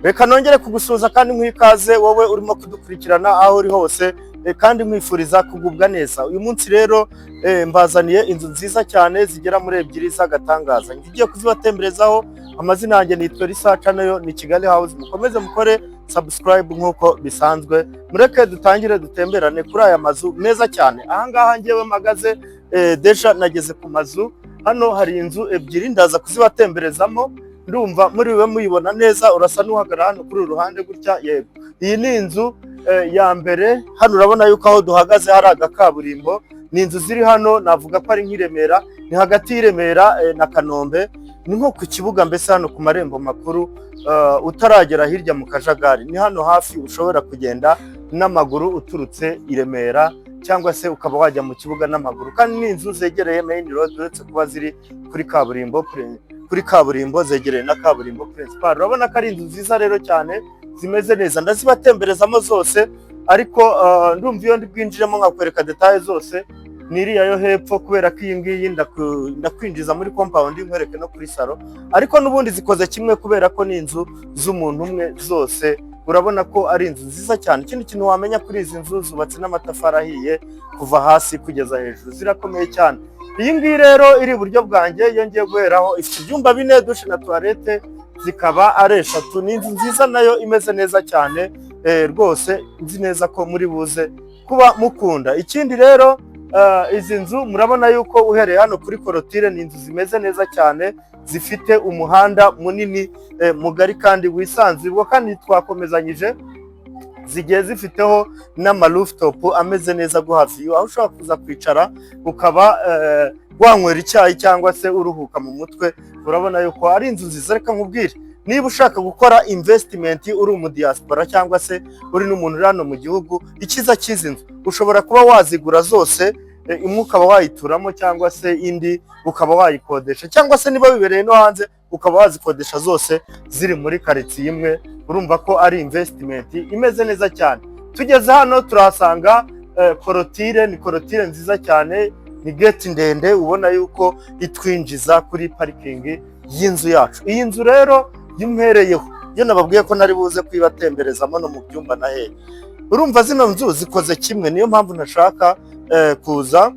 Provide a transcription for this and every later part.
Reka nongere kugusuza kandi mwikaze wowe urimo kudukurikirana aho uri hose kandi mwifuriza kugubwa neza. Uyu munsi rero mbazaniye inzu nziza cyane zigera muri ebyiri z'agatangaza. Ngiye kuzibatemberezaho. Amazina yanjye nitwa Research, nayo ni Kigali House. Mukomeze mukore subscribe nkuko bisanzwe. Mureke dutangire dutemberane kuri aya mazu meza cyane. Aha ngaha ngewe magaze deja nageze ku mazu. Hano hari inzu ebyiri ndaza kuzibatemberezamo. Ndumva muri we muyibona neza, urasa n'uhagarara hano kuri uruhande gutya. Yego, iyi ni inzu ya mbere. Hano urabona yuko aho duhagaze hari agakaburimbo. Ni inzu ziri hano, navuga ko ari nk'Iremera, ni hagati y'Iremera na Kanombe. Ni nko ku kibuga, mbese hano ku marembo makuru, utaragera hirya mu Kajagari. Ni hano hafi ushobora kugenda n'amaguru uturutse Iremera, cyangwa se ukaba wajya mu kibuga n'amaguru. Kandi ni inzu zegereye main road, uretse kuba ziri kuri kaburimbo zegereye na kaburimbo principal. Urabona ko ari inzu nziza rero cyane, zimeze neza. Ndazibatemberezamo zose, ariko ndumva iyo ndi bwinjiremo nkakwereka details zose niriya yo hepfo, kubera ko iyi ngiyi ndakwinjiza muri compound nkwereke no kuri salo. Ariko n'ubundi zikoze kimwe kubera ko ni inzu z'umuntu umwe zose. Urabona ko ari inzu nziza cyane. Ikindi kintu wamenya kuri izi nzu, zubatse n'amatafari ahiye kuva hasi kugeza hejuru, zirakomeye cyane. Iyi ngiyi rero iri iburyo bwanjye yongeye guheraho, ifite ibyumba 4, dushe na toilette, zikaba ari 3. Ni inzu nziza nayo imeze neza cyane rwose. Nzi neza ko muri buze kuba mukunda. Ikindi rero, izi nzu murabona yuko uhereye hano kuri korotire, ni inzu zimeze neza cyane, zifite umuhanda munini mugari kandi wisanzwe. Kandi twakomezanyije, zigiye zifiteho n'ama rooftop ameze neza guhafi, aho ushobora kuza kwicara ukaba wanywera icyayi cyangwa se uruhuka mu mutwe. Urabona yuko ari inzu nziza. Reka nkubwire, niba ushaka gukora investment uri mu diaspora cyangwa se uri n'umuntu uri hano mu gihugu, ikiza cy'izi nzu ushobora kuba wazigura zose, imwe ukaba wayituramo cyangwa se indi ukaba wayikodesha, cyangwa se niba bibereye no hanze ukaba wazikodesha zose ziri muri quartier imwe. Urumva ko ari investment imeze neza cyane. Tugeze hano turahasanga korotire. Ni korotire nziza cyane, ni gate ndende, ubona yuko itwinjiza kuri parking y'inzu yacu. Iyi nzu rero yumpereyeho, yo nababwiye ko nari buze kwibatemberezamo no mu byumba na hehe. Urumva zino nzu zikoze kimwe, niyo mpamvu nashaka kuza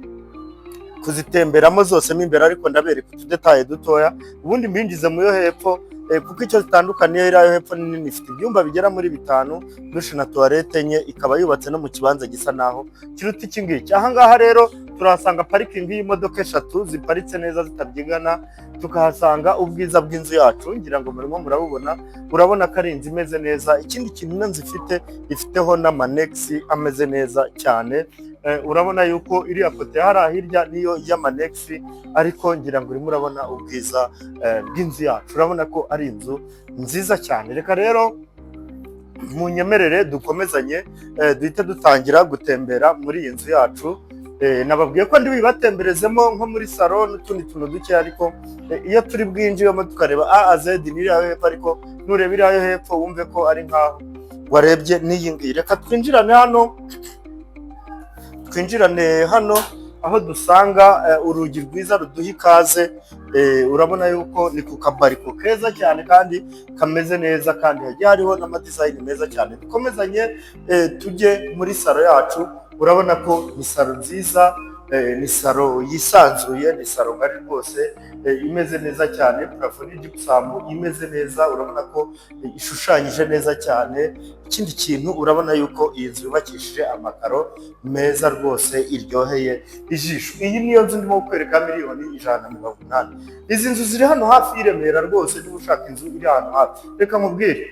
kuzitemberamo zose mo imbere, ariko ndabereka utudetaye dutoya, ubundi mbinjize mu yo hepfo, kuko icyo zitandukaniye iriya yo hepfo nini, ifite ibyumba bigera muri 5, dushe na toilette enye, ikaba yubatse no mu kibanza gisa naho kiruta iki ngiki. Aha ngaha rero turahasanga parikingi y'imodoka 3 ziparitse neza zitabyigana, tukahasanga ubwiza bw'inzu yacu. Ngira ngo murimo murabubona, urabona ko ari inzu imeze neza. Ikindi kintu inzu ifiteho n'amanex ameze neza cyane. Urabona yuko iriya kote hari hirya niyo y'amanex, ariko ngira ngo urimo urabona ubwiza bw'inzu yacu. Urabona ko ari inzu nziza cyane. Reka rero munyemerere dukomezanye, duhite dutangira gutembera muri iyi nzu yacu. Nababwiye ko ndi bibatemberezemo nko muri salon n'utundi tuntu duke, ariko iyo turi bwinjiremo tukareba A a Z n'iriya yo hepfo, ariko nureba iriya yo hepfo wumve ko ari nkaho warebye n'iyi ngiyi. Reka twinjirane hano aho dusanga urugi rwiza ruduha ikaze. Urabona yuko ni ku kabariko keza cyane kandi kameze neza, kandi hagiye hariho n'amadizayini meza cyane. Dukomezanye tujye muri salo yacu. Urabona ko ni salo nziza, ni salo yisanzuye, ni salo ngari rwose, imeze neza cyane. Parafo ni gypsum imeze neza, urabona ko ishushanyije neza cyane. Ikindi kintu urabona yuko iyi nzu yubakishije amakaro meza rwose, iryoheye ijisho. Iyi niyo nzu ndimo kwereka miliyoni 180. Izi nzu ziri hano hafi y'Iremera rwose. Niba ushaka inzu iri hano hafi, reka nkubwire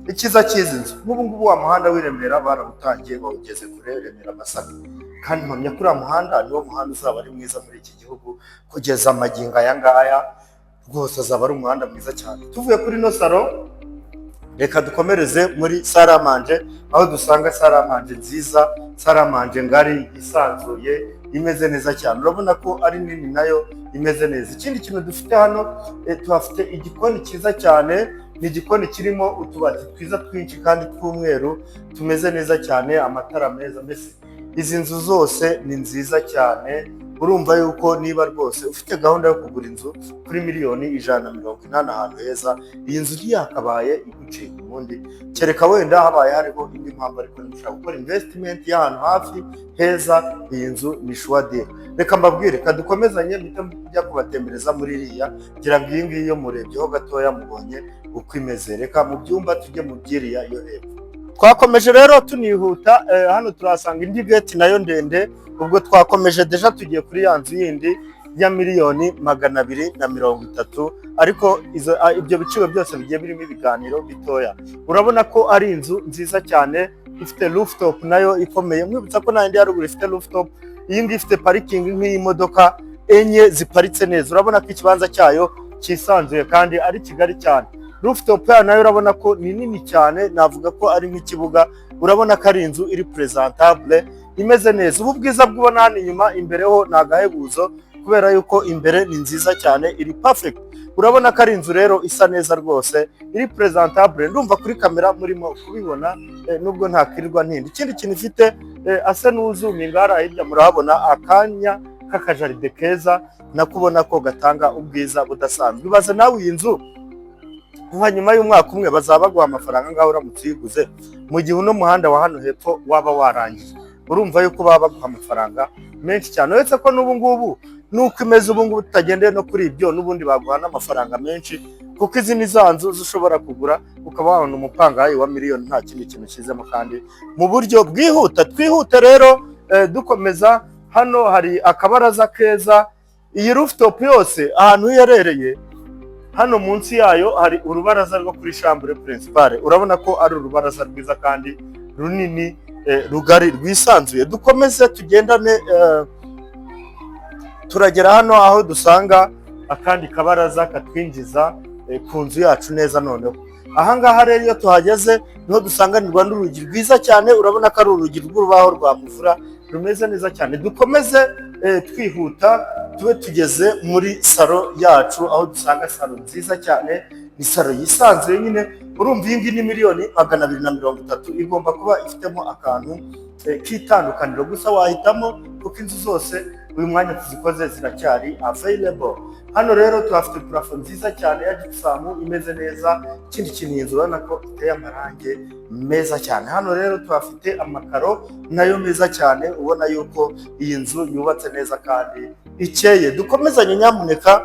ikiza cy'izi nzu. Nk'ubu ngubu wa muhanda w'Iremera barawutangiye, bawugeze kure, Remera Masaka. Kandi mpamya kuri uwo muhanda niwo muhanda uzaba ari mwiza muri iki gihugu kugeza amagingo aya ngaya. Rwose azaba ari umuhanda mwiza cyane. Tuvuye kuri no salo, reka dukomereze muri saramanje, aho dusanga saramanje nziza, saramanje ngari isanzuye, imeze neza cyane. Urabona ko ari nini nayo imeze neza. Ikindi kintu dufite hano, tuhafite igikoni cyiza cyane. Ni igikoni kirimo utubati twiza twinshi kandi tw'umweru, tumeze neza cyane, amatara meza. Mbese izi nzu zose ni nziza cyane, urumva yuko niba rwose ufite gahunda yo kugura inzu kuri miliyoni 180 ahantu heza, iyi nzu ntiyakabaye igucika ubundi, kereka wenda habaye hariho indi mpamvu, ariko nimushaka gukora investment y'ahantu hafi heza, iyi nzu ni sure deal. Reka mbabwire, kadukomezanye mpita njya kubatembereza muri iriya, ngira ngo iyi ngiyi yo murebyeho gatoya mubonye uko imeze. Reka mu byumba tujye mu byiriya yo hepfo. Twakomeje rero tunihuta, hano turahasanga indi gate nayo ndende, ubwo twakomeje deja tugiye kuri ya nzu yindi ya miliyoni 230, ariko ibyo biciro byose bigiye birimo ibiganiro bitoya. Urabona ko ari inzu nziza cyane, ifite rooftop nayo ikomeye, mwibutsa ko nandi yaruguru ifite rooftop, iyi ngiyi ifite pariking nk'imodoka enye ziparitse neza. Urabona ko ikibanza cyayo cyisanzuye kandi ari kigari cyane. Rooftop nayo urabona ko ni nini cyane, navuga ko ari nk'ikibuga. Urabona ko ari inzu iri presentable, imeze neza. Ubu bwiza bw'ubona hano inyuma, imbere ho ni agahebuzo kubera yuko imbere ni nziza cyane, iri perfect. Urabona ko ari inzu rero isa neza rwose, iri presentable. Ndumva kuri kamera murimo kubibona, nubwo ntakirirwa ntindi. Ikindi kintu ifite asa n'uzuminga hariya hirya murahabona akanya k'akajaride keza, nakubona ko gatanga ubwiza budasanzwe. Ibaze nawe iyi nzu nka nyuma y'umwaka umwe bazaba baguha amafaranga ngaho uramutse uyiguze, mu gihe uno muhanda wa hano hepfo waba warangiye. Urumva yuko baba baguha amafaranga menshi cyane, uretse ko n'ubu ngubu nuko imeze ubu ngubu tutagendeye no kuri ibyo, n'ubundi baguha n'amafaranga menshi, kuko izi ni za nzu zishobora kugura ukaba wabona umupangayi wa miliyoni nta kindi kintu kizemo kandi mu buryo bwihuta. Twihute rero dukomeza, hano hari akabaraza keza. Iyi rooftop yose ahantu iherereye, hano munsi yayo hari urubaraza rwo kuri chambre principale. Urabona ko ari urubaraza rwiza kandi runini, rugari, rwisanzuye. Dukomeze tugendane, turagera hano aho dusanga akandi kabaraza katwinjiza ku nzu yacu neza. Noneho ahangaha rero iyo tuhageze niho dusanganirwa n'urugi rwiza cyane. Urabona ko ari urugi rw'urubaho rwa mufura rumeze neza cyane. Dukomeze twihuta tube tugeze muri salo yacu, aho dusanga salo nziza cyane, ni salo yisanzuye nyine. Urumva iyi ngiyi ni miliyoni 230, igomba kuba ifitemo akantu k'itandukaniro, gusa wahitamo kuko inzu zose uyu mwanya tuzikoze ziracyari available. Hano rero tuhafite purafo nziza cyane ya gypsum imeze neza. Ikindi kintu iyi nzu urabona ko iteye amarange meza cyane. Hano rero tuhafite amakaro nayo meza cyane, ubona yuko iyi nzu yubatse neza kandi ikeye. Dukomezanye nyamuneka,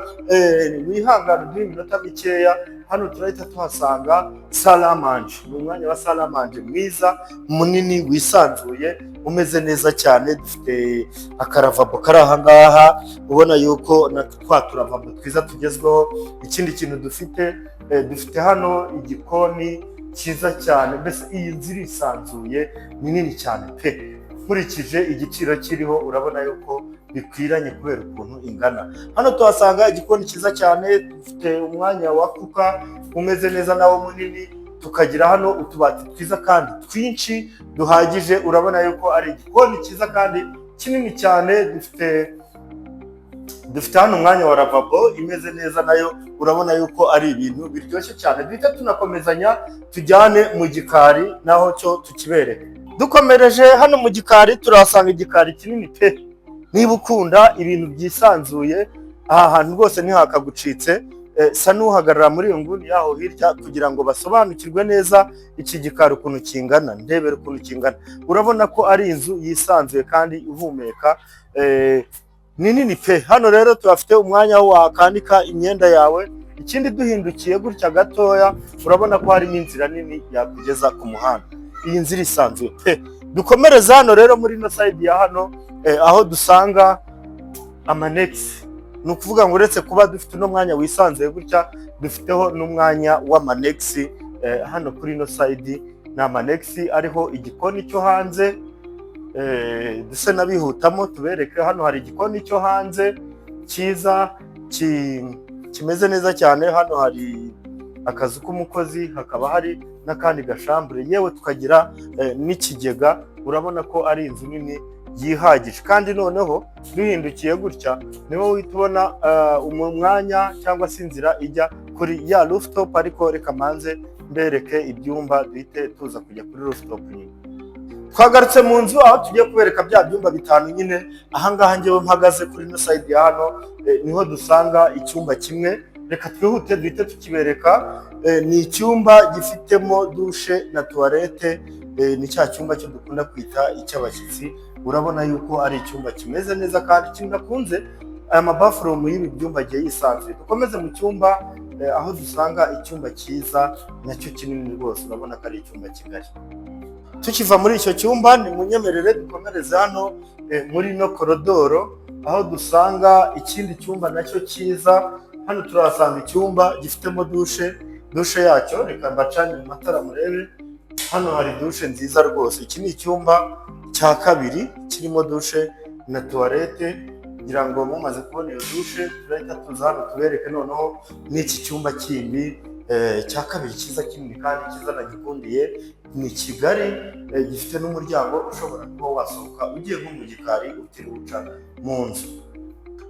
wihangane duhe iminota mikeya. Hano turahita tuhasanga salamanje, ni umwanya wa salamanje mwiza munini wisanzuye umeze neza cyane. Dufite akaravabo kari aha ngaha, ubona yuko na twa turavabo twiza tugezweho. Ikindi kintu dufite hano igikoni cyiza cyane. Mbese iyi nzu irisanzuye, ni nini cyane pe. Nkurikije igiciro kiriho urabona yuko bikwiranye kubera ukuntu ingana. Hano tuhasanga igikoni cyiza cyane, dufite umwanya wa kuka umeze neza nawo munini. Tukagira hano utubati twiza kandi twinshi duhagije. Urabona yuko ari igikoni cyiza kandi kinini cyane. Dufite hano umwanya wa lavabo imeze neza nayo, urabona yuko ari ibintu biryoshye cyane. Duhita tunakomezanya tujyane mu gikari naho cyo tukibereke. Dukomereje hano mu gikari turahasanga igikari kinini pe. Niba ukunda ibintu byisanzuye, aha hantu rwose ntihakagucitse. Sa n'uhagarara muri iyo nguni yaho hirya kugira ngo basobanukirwe neza iki gikari ukuntu kingana. Ndebera ukuntu kingana, urabona ko ari inzu yisanzuye kandi ihumeka, ni nini pe. Hano rero tuhafite umwanya wo wakanika imyenda yawe. Ikindi duhindukiye gutya gatoya, urabona ko harimo inzira nini yakugeza ku muhanda. Iyi nzira isanzuye pe. Dukomereza hano rero muri ino side ya hano, aho dusanga amanexi. Ni ukuvuga ngo uretse kuba dufite uno mwanya wisanzuye gutya, dufiteho n'umwanya w'amanexi. Hano kuri ino side ni amanexi ariho igikoni cyo hanze. Duse n'abihutamo tubereke. Hano hari igikoni cyo hanze cyiza kimeze neza cyane. Hano hari akazu k'umukozi, hakaba hari n'akandi gashambure, yewe tukagira n'ikigega. Urabona ko ari inzu nini yihagije. Kandi noneho duhindukiye gutya niho uhita ubona umwanya cyangwa se inzira ijya kuri ya rooftop. Ariko reka manze mbereke ibyumba duhite tuza kujya kuri rooftop nyine. Twagarutse mu nzu aho tugiye kubereka bya byumba bitanu nyine. Ahangaha ngewe mpagaze kuri no side ya hano niho dusanga icyumba kimwe. Reka twihute duhite tukibereka. Ni icyumba gifitemo dushe na toilette. Ni cya cyumba cyo dukunda kwita icy'abashyitsi. Urabona yuko ari icyumba kimeze neza kandi kinakunze. Aya mabathroom y'ibi byumba agiye yisanzuye. Dukomeze mu cyumba aho dusanga icyumba cyiza nacyo kinini rwose. Urabona ko ari icyumba kigari. Tukiva muri icyo cyumba ni munyemerere dukomereze hano muri no korodoro aho dusanga ikindi cyumba nacyo cyiza. Hano turahasanga icyumba gifitemo dushe yacyo. Reka mbacanye mu matara murebe. Hano hari dushe nziza rwose. Iki ni icyumba cya kabiri kirimo dushe na toilette. Ngira ngo mumaze kubona iyo dushe turahita tuza hano tubereke noneho n'iki cyumba kindi cya kabiri cyiza kinini kandi cyiza nagikundiye. Ni kigari gifite n'umuryango ushobora kuba wasohoka ugiye nko mu gikari utiriwe uca mu nzu.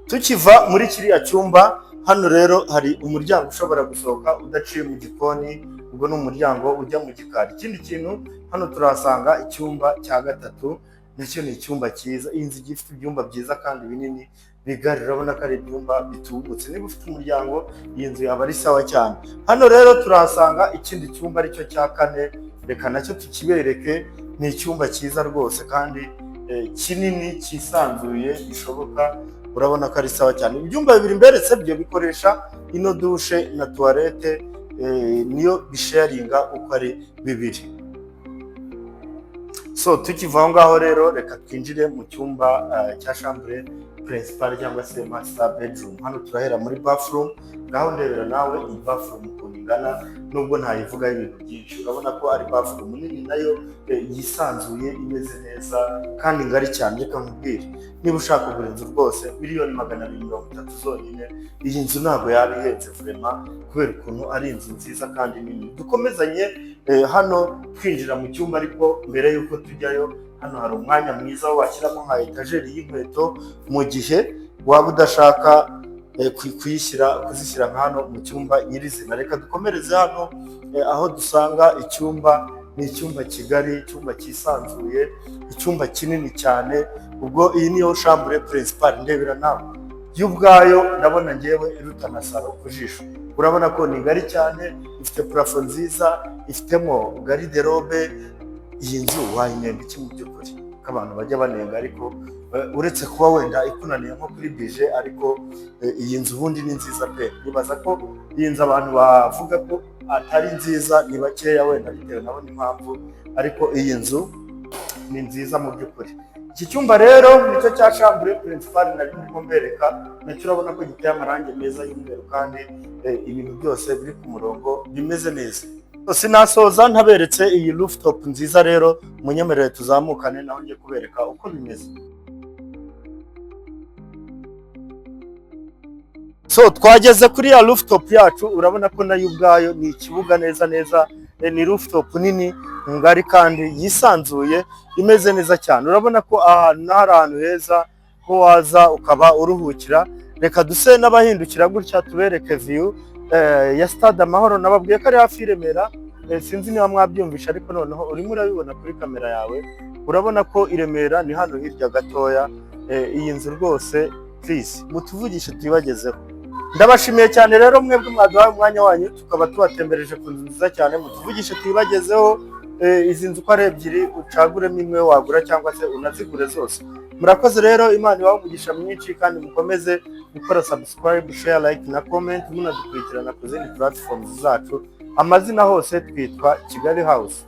Tukiva muri kiriya cyumba hano rero hari umuryango ushobora gusohoka udaciye mu gikoni. Ubwo ni umuryango ujya mu gikari. Ikindi kintu hano turahasanga icyumba cya gatatu. Nacyo ni icyumba cyiza. Iyi nzu ifite ibyumba byiza kandi binini bigari. Urabona ko ari ibyumba bitubutse. Niba ufite umuryango iyi nzu yaba ari sawa cyane. Hano rero turahasanga ikindi cyumba aricyo cya kane. Reka nacyo tukibereke. Ni icyumba cyiza rwose kandi kinini cyisanzuye bishoboka. Urabona ko ari sawa cyane. Ibyumba bibiri mberetse byo bikoresha ino dushe na toilette. Niyo bisharinga uko ari bibiri. So tukiva aho ngaho rero reka twinjire mu cyumba cya chambre principal cyangwa se master bedroom. Hano turahera muri bathroom. Ngaho ndebera nawe iyi bathroom ukuntu ingana nubwo ntayivuga ibintu byinshi. Urabona ko ari bathroom nini nayo yisanzuye imeze neza kandi ngari cyane. Reka nkubwire, niba ushaka kugura inzu rwose miliyoni 230 zonyine iyi nzu ntabwo yaba ihenze vraiment kubera ukuntu ari inzu nziza kandi nini. Dukomezanye hano twinjira mu cyumba ariko mbere yuko tujyayo hano hari umwanya mwiza washyiramo nka etajeri y'inkweto mu gihe waba udashaka kuzishyira nka hano mu cyumba nyirizina. Reka dukomereze hano aho dusanga icyumba. Ni icyumba kigari, icyumba cyisanzuye, icyumba kinini cyane. Ubwo iyi niyo chambre principal. Ndebera nawe y'ubwayo ndabona ngewe iruta na salo ku jisho. Urabona ko ni ngari cyane, ifite plafond nziza, ifitemo garde-robe. Iyi nzu wayinenga iki mu by'ukuri ko abantu bajya banenga, ariko uretse kuba wenda ikunaniye nko kuri budget, ariko iyi nzu ubundi ni nziza pe. Nibaza ko iyi nzu abantu bavuga ko atari nziza ni bakeya wenda bitewe nabo n'impamvu, ariko iyi nzu ni nziza mu by'ukuri. Iki cyumba rero nicyo cya chambre principal nari ndimo mbereka. Nacyo urabona ko giteye amarangi meza y'umweru kandi ibintu byose biri ku murongo bimeze neza. Sinasoza ntaberetse iyi rooftop nziza rero. Munyemerere tuzamukane naho ngiye kubereka uko bimeze. So twageze kuri ya rooftop yacu. Urabona ko nayo ubwayo ni ikibuga neza. Ni rooftop nini ngari kandi yisanzuye imeze neza cyane. Urabona ko ahantu hari ahantu heza ko waza ukaba uruhukira. Reka duse n'abahindukira gutya tubereke view ya Stade Amahoro. Nababwiye ko ari hafi Remera. Sinzi niba mwabyumvisha ariko noneho urimo urabibona kuri kamera yawe. Urabona ko i Remera ni hano hirya gatoya. Iyi nzu rwose please mutuvugishe tuyibagezeho. Ndabashimiye cyane rero mwebwe mwaduhaye umwanya wanyu tukaba tubatembereje ku nzu nziza cyane. Mutuvugishe tuyibagezeho. Izi nzu ko ari ebyiri ucaguremo imwe wagura cyangwa se unazigure zose. Murakoze rero, Imana ibahe umugisha mwinshi kandi mukomeze gukora subscribe, share, like na comment. Munadukurikirana ku zindi platforms zacu. Amazina hose twitwa Kigali House.